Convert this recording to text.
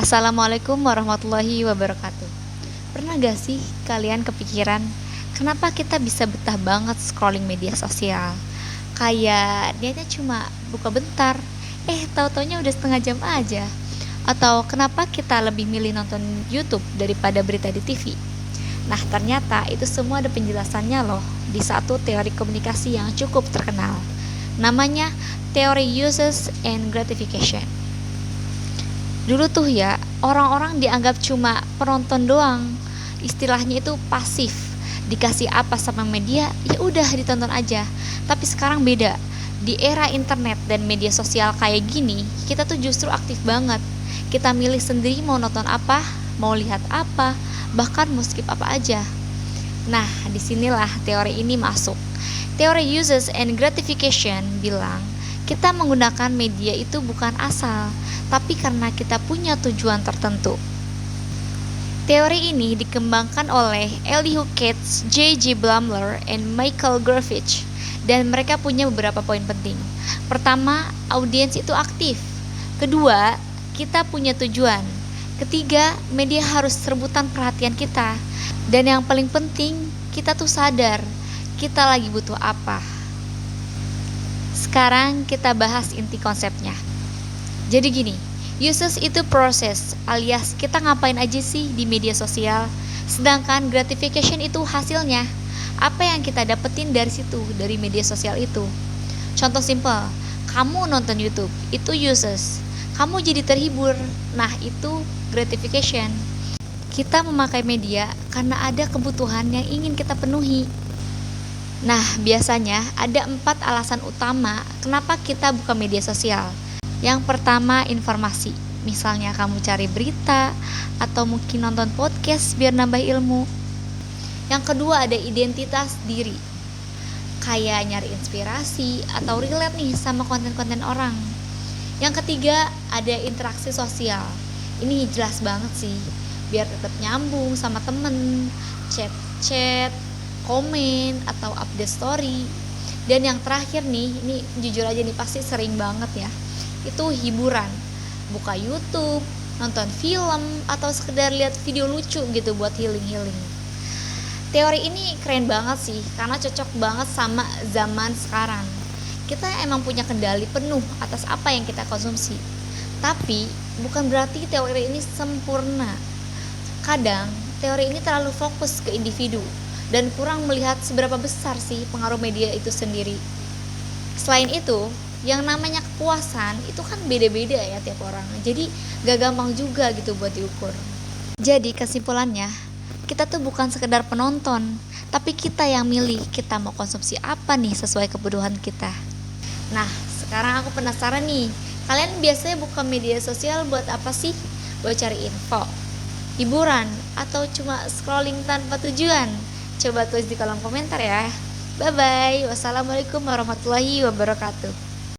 Assalamualaikum warahmatullahi wabarakatuh. Pernah gak sih kalian kepikiran kenapa kita bisa betah banget scrolling media sosial? Kayak niatnya cuma buka bentar, tahu-taunya udah setengah jam aja. Atau kenapa kita lebih milih nonton YouTube daripada berita di TV? Nah, ternyata itu semua ada penjelasannya loh di satu teori komunikasi yang cukup terkenal. Namanya teori uses and gratification. Dulu tuh ya, orang-orang dianggap cuma penonton doang. Istilahnya itu pasif. Dikasih apa sama media, ya udah ditonton aja. Tapi sekarang beda. Di era internet dan media sosial kayak gini, kita tuh justru aktif banget. Kita milih sendiri mau nonton apa, mau lihat apa, bahkan mau skip apa aja. Nah, disinilah teori ini masuk. Teori uses and gratification bilang, kita menggunakan media itu bukan asal, tapi karena kita punya tujuan tertentu. Teori ini dikembangkan oleh Elihu Katz, J.J. Blumler, and Michael Gurvich, dan mereka punya beberapa poin penting. Pertama, audiens itu aktif. Kedua, kita punya tujuan. Ketiga, media harus rebutan perhatian kita. Dan yang paling penting, kita tuh sadar kita lagi butuh apa. Sekarang kita bahas inti konsepnya. Jadi gini, uses itu proses, alias kita ngapain aja sih di media sosial. Sedangkan gratification itu hasilnya. Apa yang kita dapetin dari situ, dari media sosial itu. Contoh simple, kamu nonton YouTube, itu uses. Kamu jadi terhibur, nah itu gratification. Kita memakai media karena ada kebutuhan yang ingin kita penuhi. Nah, biasanya ada 4 alasan utama kenapa kita buka media sosial. Yang pertama, informasi. Misalnya kamu cari berita atau mungkin nonton podcast biar nambah ilmu. Yang kedua, ada identitas diri. Kayak nyari inspirasi atau relate nih sama konten-konten orang. Yang ketiga, ada interaksi sosial. Ini jelas banget sih, biar tetap nyambung sama temen, chat, komen, atau update story. Dan yang terakhir nih, ini jujur aja nih pasti sering banget ya, itu hiburan. Buka YouTube, nonton film, atau sekedar lihat video lucu gitu buat healing. Teori ini keren banget sih, karena cocok banget sama zaman sekarang. Kita emang punya kendali penuh atas apa yang kita konsumsi. Tapi bukan berarti teori ini sempurna. Kadang teori ini terlalu fokus ke individu dan kurang melihat seberapa besar sih pengaruh media itu sendiri. Selain itu, yang namanya kepuasan itu kan beda-beda ya tiap orang. Jadi gak gampang juga gitu buat diukur. Jadi kesimpulannya, kita tuh bukan sekedar penonton, tapi kita yang milih kita mau konsumsi apa nih sesuai kebutuhan kita. Nah, sekarang aku penasaran nih, kalian biasanya buka media sosial buat apa sih? Buat cari info, hiburan, atau cuma scrolling tanpa tujuan? Coba tulis di kolom komentar ya. Bye bye. Wassalamualaikum warahmatullahi wabarakatuh.